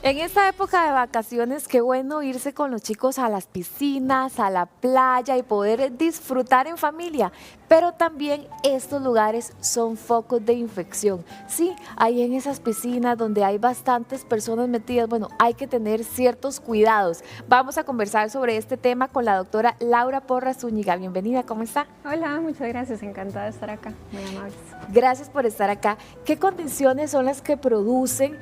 En esta época de vacaciones, qué bueno irse con los chicos a las piscinas, a la playa y poder disfrutar en familia. Pero también estos lugares son focos de infección. Sí, ahí en esas piscinas donde hay bastantes personas metidas, bueno, hay que tener ciertos cuidados. Vamos a conversar sobre este tema con la doctora Laura Porras Zúñiga. Bienvenida, ¿cómo está? Hola, muchas gracias, encantada de estar acá, muy amables. Gracias por estar acá. ¿Qué condiciones son las que producen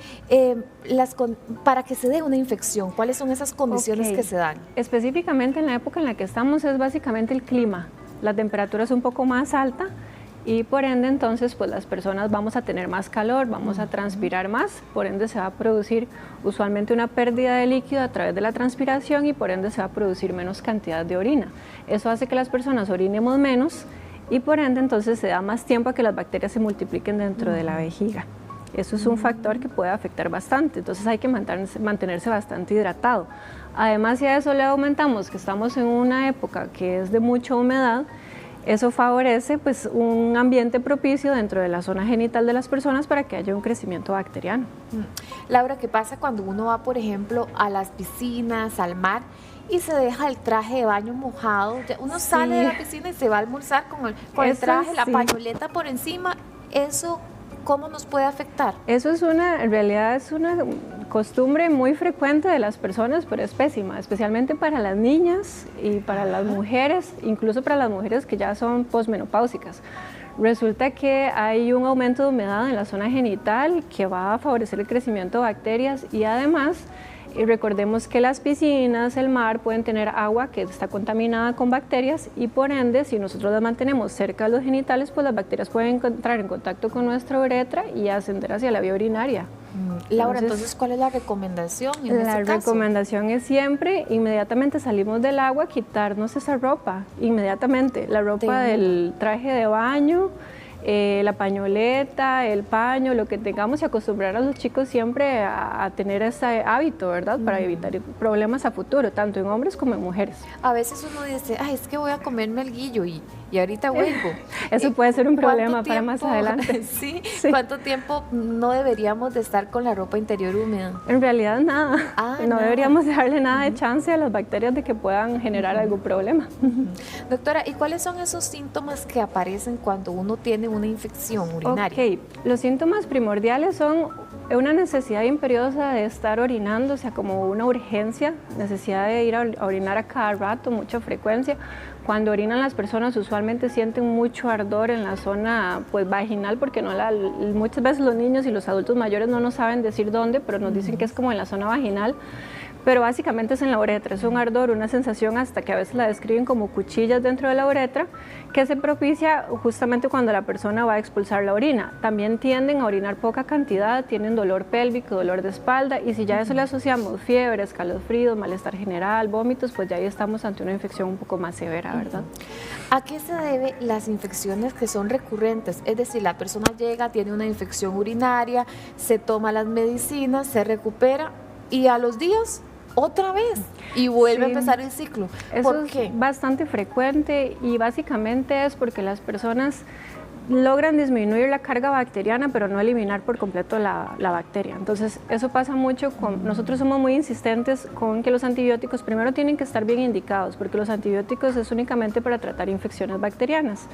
para que se dé una infección? ¿Cuáles son esas condiciones que se dan? Específicamente en la época en la que estamos es básicamente el clima. La temperatura es un poco más alta y por ende entonces pues las personas vamos a tener más calor, vamos a transpirar más, por ende se va a producir usualmente una pérdida de líquido a través de la transpiración y por ende se va a producir menos cantidad de orina. Eso hace que las personas orinemos menos y por ende entonces se da más tiempo a que las bacterias se multipliquen dentro de la vejiga. Eso es un factor que puede afectar bastante, entonces hay que mantenerse bastante hidratado. Además, si a eso le aumentamos que estamos en una época que es de mucha humedad, eso favorece pues, un ambiente propicio dentro de la zona genital de las personas para que haya un crecimiento bacteriano. Laura, ¿qué pasa cuando uno va, por ejemplo, a las piscinas, al mar, y se deja el traje de baño mojado? Uno sale de la piscina y se va a almorzar con el traje, la pañoleta por encima. ¿Eso cómo nos puede afectar? Eso es en realidad es una costumbre muy frecuente de las personas, pero es pésima, especialmente para las niñas y para las mujeres, incluso para las mujeres que ya son posmenopáusicas. Resulta que hay un aumento de humedad en la zona genital que va a favorecer el crecimiento de bacterias y además recordemos que las piscinas, el mar pueden tener agua que está contaminada con bacterias y por ende si nosotros las mantenemos cerca de los genitales pues las bacterias pueden entrar en contacto con nuestra uretra y ascender hacia la vía urinaria. Laura, entonces, ¿cuál es la recomendación en este caso? La recomendación es siempre, inmediatamente salimos del agua, quitarnos esa ropa, inmediatamente, la ropa del traje de baño, la pañoleta, el paño, lo que tengamos y acostumbrar a los chicos siempre a tener ese hábito, ¿verdad? Para evitar problemas a futuro, tanto en hombres como en mujeres. A veces uno dice, ay, es que voy a comerme el guillo y ahorita vuelvo. Eso puede ser un problema para más adelante. ¿Sí? ¿Cuánto tiempo no deberíamos de estar con la ropa interior húmeda? En realidad nada. No deberíamos dejarle nada de chance a las bacterias de que puedan generar algún problema. Doctora, ¿y cuáles son esos síntomas que aparecen cuando uno tiene una infección urinaria? Los síntomas primordiales son una necesidad imperiosa de estar orinando, o sea, como una urgencia, necesidad de ir a orinar a cada rato, mucha frecuencia. Cuando orinan las personas usualmente sienten mucho ardor en la zona pues, vaginal porque muchas veces los niños y los adultos mayores no nos saben decir dónde, pero nos dicen que es como en la zona vaginal. Pero básicamente es en la uretra, es un ardor, una sensación hasta que a veces la describen como cuchillas dentro de la uretra, que se propicia justamente cuando la persona va a expulsar la orina. También tienden a orinar poca cantidad, tienen dolor pélvico, dolor de espalda, y si ya a eso le asociamos fiebre, escalofríos, malestar general, vómitos, pues ya ahí estamos ante una infección un poco más severa, ¿verdad? ¿A qué se debe las infecciones que son recurrentes? Es decir, la persona llega, tiene una infección urinaria, se toma las medicinas, se recupera y a los días otra vez y vuelve a empezar el ciclo. ¿Por qué? Es bastante frecuente y básicamente es porque las personas logran disminuir la carga bacteriana pero no eliminar por completo la bacteria. Entonces eso pasa mucho nosotros somos muy insistentes con que los antibióticos primero tienen que estar bien indicados porque los antibióticos es únicamente para tratar infecciones bacterianas.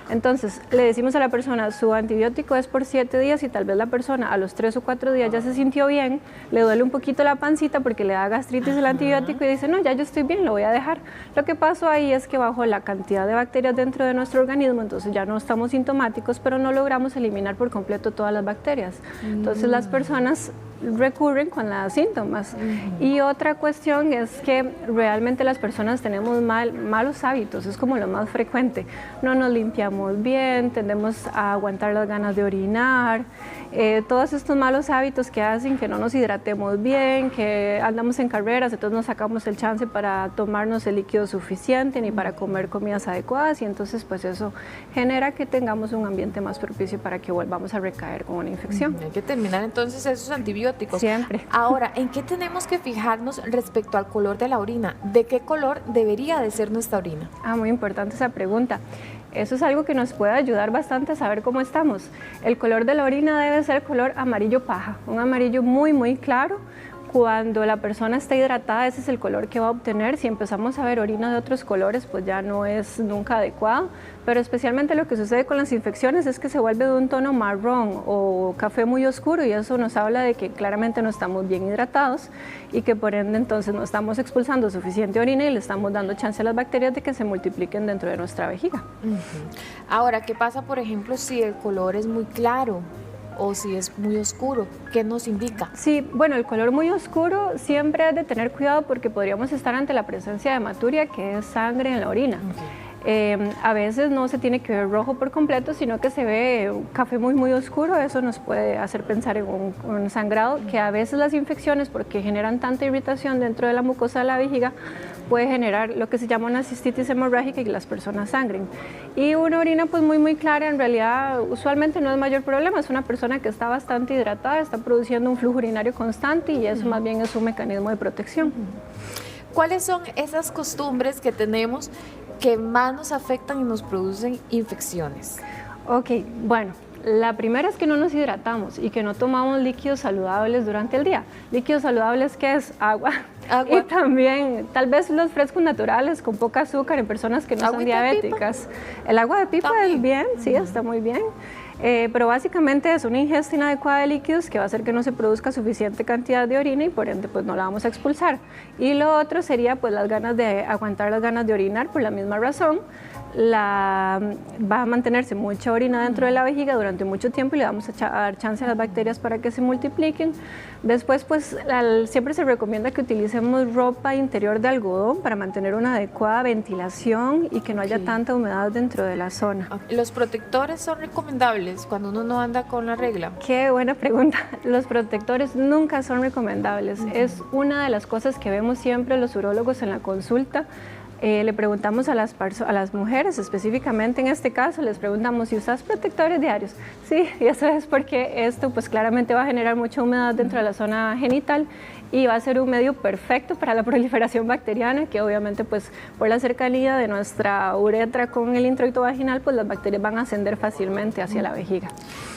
Entonces le decimos a la persona su antibiótico es por 7 días y tal vez la persona a los 3 o 4 días ya se sintió bien, le duele un poquito la pancita porque le da gastritis el antibiótico y dice no, ya yo estoy bien, lo voy a dejar. Lo que pasó ahí es que bajó la cantidad de bacterias dentro de nuestro organismo, entonces ya no estamos sintomáticos, pero no logramos eliminar por completo todas las bacterias. Entonces las personas recurren con los síntomas. Y otra cuestión es que realmente las personas tenemos malos hábitos, es como lo más frecuente. No nos limpiamos bien, tendemos a aguantar las ganas de orinar, todos estos malos hábitos que hacen que no nos hidratemos bien, que andamos en carreras, entonces no sacamos el chance para tomarnos el líquido suficiente ni para comer comidas adecuadas y entonces pues eso genera que tengamos un ambiente más propicio para que volvamos a recaer con una infección. Hay que terminar entonces esos antibióticos. Siempre. Ahora, ¿en qué tenemos que fijarnos respecto al color de la orina? ¿De qué color debería de ser nuestra orina? Muy importante esa pregunta. Eso es algo que nos puede ayudar bastante a saber cómo estamos. El color de la orina debe ser color amarillo paja, un amarillo muy, muy claro. Cuando la persona está hidratada, ese es el color que va a obtener. Si empezamos a ver orina de otros colores, pues ya no es nunca adecuado. Pero especialmente lo que sucede con las infecciones es que se vuelve de un tono marrón o café muy oscuro, y eso nos habla de que claramente no estamos bien hidratados y que por ende entonces no estamos expulsando suficiente orina y le estamos dando chance a las bacterias de que se multipliquen dentro de nuestra vejiga. Ahora, ¿qué pasa, por ejemplo, si el color es muy claro o si es muy oscuro? ¿Qué nos indica? Sí, bueno, el color muy oscuro siempre es de tener cuidado porque podríamos estar ante la presencia de hematuria, que es sangre en la orina. A veces no se tiene que ver rojo por completo, sino que se ve un café muy oscuro. Eso nos puede hacer pensar en un sangrado, que a veces las infecciones, porque generan tanta irritación dentro de la mucosa de la vejiga, puede generar lo que se llama una cistitis hemorrágica y que las personas sangren. Y una orina pues muy clara, en realidad usualmente no es mayor problema, es una persona que está bastante hidratada, está produciendo un flujo urinario constante y eso más bien es un mecanismo de protección. ¿Cuáles son esas costumbres que tenemos que más nos afectan y nos producen infecciones? Ok, bueno, la primera es que no nos hidratamos y que no tomamos líquidos saludables durante el día. Líquidos saludables, ¿qué es? Agua. Y también tal vez los frescos naturales con poca azúcar en personas que no son diabéticas. El agua de pipa es bien, sí, está muy bien. Pero básicamente es una ingesta inadecuada de líquidos que va a hacer que no se produzca suficiente cantidad de orina y por ende pues no la vamos a expulsar. Y lo otro sería pues las ganas de aguantar las ganas de orinar por la misma razón. Va a mantenerse mucha orina dentro de la vejiga durante mucho tiempo y le vamos a dar chance a las bacterias para que se multipliquen. Después pues siempre se recomienda que utilicemos ropa interior de algodón para mantener una adecuada ventilación y que no haya tanta humedad dentro de la zona. ¿Los protectores son recomendables cuando uno no anda con la regla? Qué buena pregunta. Los protectores nunca son recomendables. Es una de las cosas que vemos siempre los urólogos en la consulta. Le preguntamos a las mujeres, específicamente en este caso, les preguntamos si usas protectores diarios. Sí, y eso es porque esto pues claramente va a generar mucha humedad dentro de la zona genital y va a ser un medio perfecto para la proliferación bacteriana, que obviamente pues por la cercanía de nuestra uretra con el introito vaginal, pues las bacterias van a ascender fácilmente hacia la vejiga.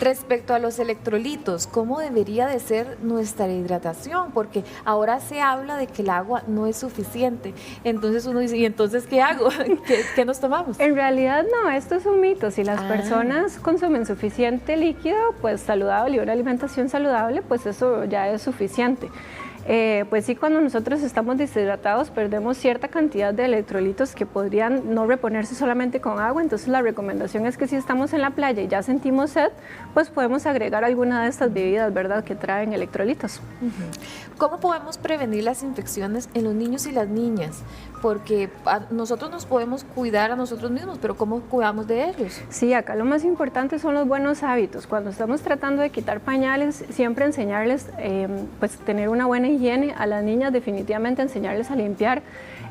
Respecto a los electrolitos, ¿cómo debería de ser nuestra hidratación? Porque ahora se habla de que el agua no es suficiente. Entonces uno dice, ¿y entonces qué hago? ¿Qué nos tomamos? En realidad no, esto es un mito. Si las personas consumen suficiente líquido, pues saludable y una alimentación saludable, pues eso ya es suficiente. Pues sí, cuando nosotros estamos deshidratados perdemos cierta cantidad de electrolitos que podrían no reponerse solamente con agua, entonces la recomendación es que si estamos en la playa y ya sentimos sed, pues podemos agregar alguna de estas bebidas, ¿verdad?, que traen electrolitos. ¿Cómo podemos prevenir las infecciones en los niños y las niñas? Porque nosotros nos podemos cuidar a nosotros mismos, pero ¿cómo cuidamos de ellos? Sí, acá lo más importante son los buenos hábitos. Cuando estamos tratando de quitar pañales, siempre enseñarles, pues tener una buena higiene. A las niñas definitivamente enseñarles a limpiar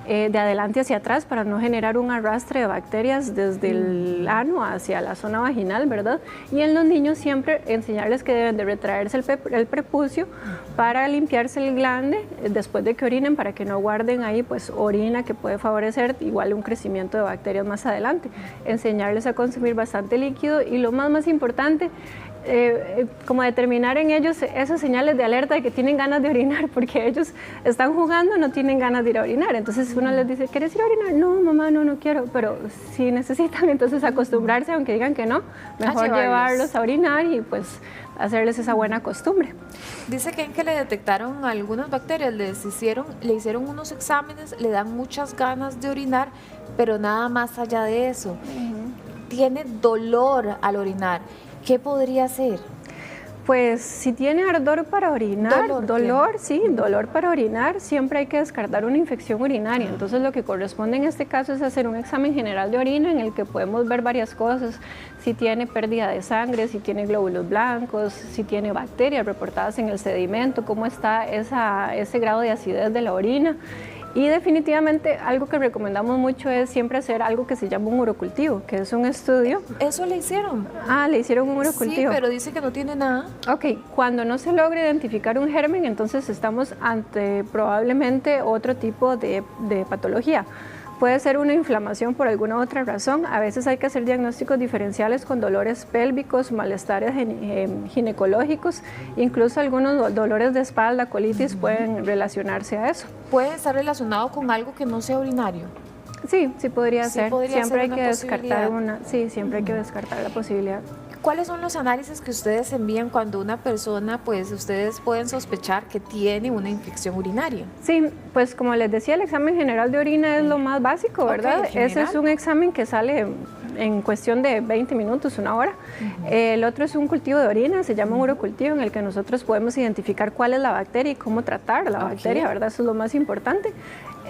de adelante hacia atrás para no generar un arrastre de bacterias desde el ano hacia la zona vaginal, ¿verdad? Y en los niños siempre enseñarles que deben de retraerse el prepucio para limpiarse el glande después de que orinen, para que no guarden ahí pues orina que puede favorecer igual un crecimiento de bacterias más adelante. Enseñarles a consumir bastante líquido y lo más importante, como determinar en ellos esas señales de alerta de que tienen ganas de orinar, porque ellos están jugando, no tienen ganas de ir a orinar. Entonces uno les dice, ¿quieres ir a orinar? No, mamá, no quiero, pero si necesitan, entonces acostumbrarse, aunque digan que no, mejor llevarlos a orinar y pues hacerles esa buena costumbre. Dice que le detectaron algunas bacterias, le hicieron unos exámenes, le dan muchas ganas de orinar, pero nada más allá de eso. Tiene dolor al orinar. ¿Qué podría ser? Pues si tiene ardor para orinar, dolor para orinar, siempre hay que descartar una infección urinaria. Entonces lo que corresponde en este caso es hacer un examen general de orina en el que podemos ver varias cosas: si tiene pérdida de sangre, si tiene glóbulos blancos, si tiene bacterias reportadas en el sedimento, cómo está ese grado de acidez de la orina. Y definitivamente algo que recomendamos mucho es siempre hacer algo que se llama un urocultivo, que es un estudio. ¿Eso le hicieron? Le hicieron un urocultivo. Sí, pero dice que no tiene nada. Ok, cuando no se logra identificar un germen, entonces estamos ante probablemente otro tipo de patología. Puede ser una inflamación por alguna otra razón. A veces hay que hacer diagnósticos diferenciales con dolores pélvicos, malestares ginecológicos, incluso algunos dolores de espalda, colitis pueden relacionarse a eso. ¿Puede estar relacionado con algo que no sea urinario? Sí, sí podría ser. Siempre hay que descartar siempre hay que descartar la posibilidad. ¿Cuáles son los análisis que ustedes envían cuando una persona, pues ustedes pueden sospechar que tiene una infección urinaria? Sí, pues como les decía, el examen general de orina es lo más básico, ¿verdad? Ese es un examen que sale en cuestión de 20 minutos, una hora. El otro es un cultivo de orina, se llama un urocultivo, en el que nosotros podemos identificar cuál es la bacteria y cómo tratar la bacteria, ¿verdad? Eso es lo más importante.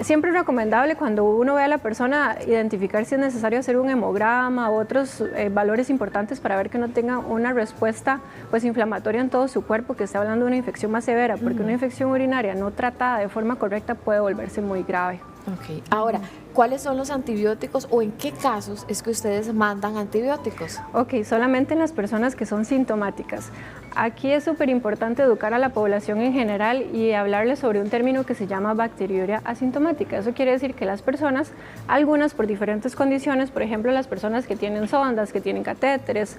Siempre es recomendable cuando uno ve a la persona identificar si es necesario hacer un hemograma u otros valores importantes para ver que no tenga una respuesta pues inflamatoria en todo su cuerpo, que esté hablando de una infección más severa, porque una infección urinaria no tratada de forma correcta puede volverse muy grave. Ok, ahora, ¿cuáles son los antibióticos o en qué casos es que ustedes mandan antibióticos? Ok, solamente en las personas que son sintomáticas. Aquí es súper importante educar a la población en general y hablarles sobre un término que se llama bacteriuria asintomática. Eso quiere decir que las personas, algunas por diferentes condiciones, por ejemplo las personas que tienen sondas, que tienen catéteres,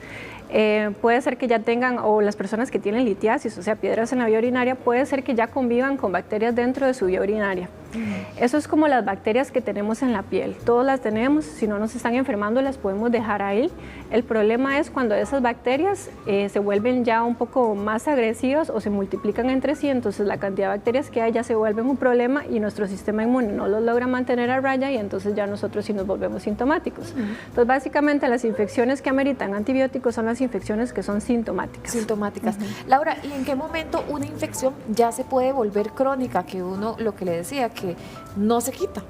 puede ser que ya tengan, o las personas que tienen litiasis, o sea, piedras en la vía urinaria, puede ser que ya convivan con bacterias dentro de su vía urinaria. Eso es como las bacterias que tenemos en la piel, todas las tenemos, si no nos están enfermando las podemos dejar ahí. El problema es cuando esas bacterias se vuelven ya un poco más agresivas o se multiplican entre sí, entonces la cantidad de bacterias que hay ya se vuelven un problema y nuestro sistema inmune no los logra mantener a raya y entonces ya nosotros sí nos volvemos sintomáticos. Entonces básicamente las infecciones que ameritan antibióticos son las infecciones que son sintomáticas. Sintomáticas. Laura, ¿y en qué momento una infección ya se puede volver crónica? Que uno, lo que le decía, que no se quita.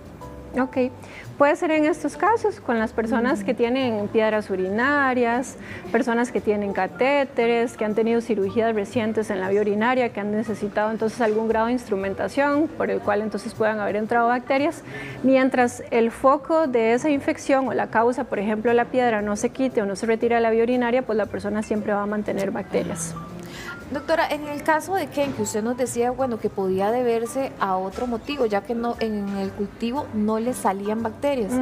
Ok, puede ser en estos casos con las personas que tienen piedras urinarias, personas que tienen catéteres, que han tenido cirugías recientes en la vía urinaria, que han necesitado entonces algún grado de instrumentación por el cual entonces puedan haber entrado bacterias. Mientras el foco de esa infección o la causa, por ejemplo la piedra, no se quite o no se retira de la vía urinaria, pues la persona siempre va a mantener bacterias. Doctora, en el caso de Ken, que usted nos decía, bueno, que podía deberse a otro motivo, ya que no, en el cultivo no le salían bacterias,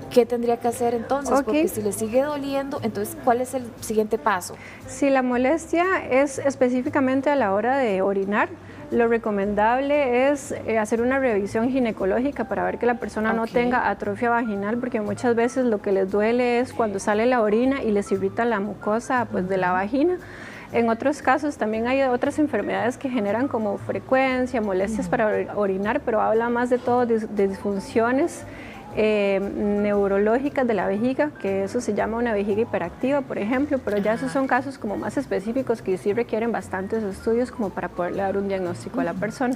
¿qué tendría que hacer entonces? Porque si le sigue doliendo, entonces, ¿cuál es el siguiente paso? Si la molestia es específicamente a la hora de orinar, lo recomendable es hacer una revisión ginecológica para ver que la persona no tenga atrofia vaginal, porque muchas veces lo que les duele es cuando sale la orina y les irrita la mucosa pues, de la vagina. En otros casos también hay otras enfermedades que generan como frecuencia, molestias para orinar, pero habla más de todo de disfunciones neurológicas de la vejiga, que eso se llama una vejiga hiperactiva, por ejemplo, pero ya esos son casos como más específicos que sí requieren bastantes estudios como para poderle dar un diagnóstico a la persona.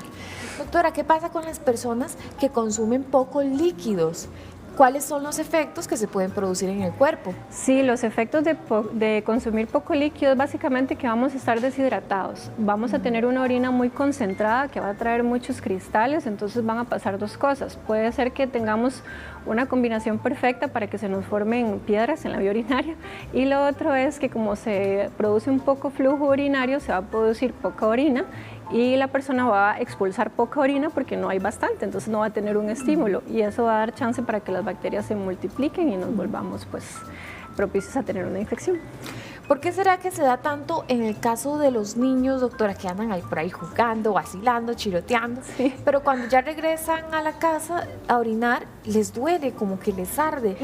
Doctora, ¿qué pasa con las personas que consumen pocos líquidos? ¿Cuáles son los efectos que se pueden producir en el cuerpo? Sí, los efectos de consumir poco líquido es básicamente que vamos a estar deshidratados. Vamos a tener una orina muy concentrada que va a traer muchos cristales, entonces van a pasar dos cosas. Puede ser que tengamos una combinación perfecta para que se nos formen piedras en la vía urinaria y lo otro es que como se produce un poco flujo urinario, se va a producir poca orina y la persona va a expulsar poca orina porque no hay bastante, entonces no va a tener un estímulo y eso va a dar chance para que las bacterias se multipliquen y nos volvamos pues propicios a tener una infección. ¿Por qué será que se da tanto en el caso de los niños, doctora, que andan ahí por ahí jugando, vacilando, chiroteando, pero cuando ya regresan a la casa a orinar, les duele, como que les arde?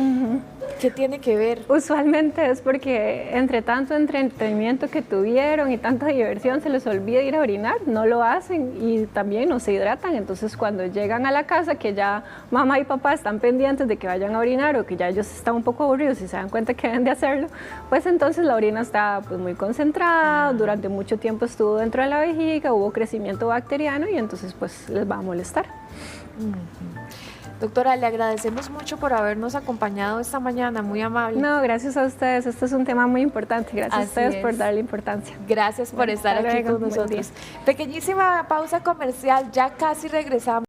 ¿Qué tiene que ver? Usualmente es porque entre tanto entretenimiento que tuvieron y tanta diversión se les olvida ir a orinar, no lo hacen y también no se hidratan, entonces cuando llegan a la casa que ya mamá y papá están pendientes de que vayan a orinar o que ya ellos están un poco aburridos y se dan cuenta que deben de hacerlo, pues entonces la orina está pues, muy concentrada, durante mucho tiempo estuvo dentro de la vejiga, hubo crecimiento bacteriano y entonces pues les va a molestar. Doctora, le agradecemos mucho por habernos acompañado esta mañana, muy amable. No, gracias a ustedes, este es un tema muy importante, gracias a ustedes por darle importancia. Gracias por estar aquí con nosotros. Pequeñísima pausa comercial, ya casi regresamos.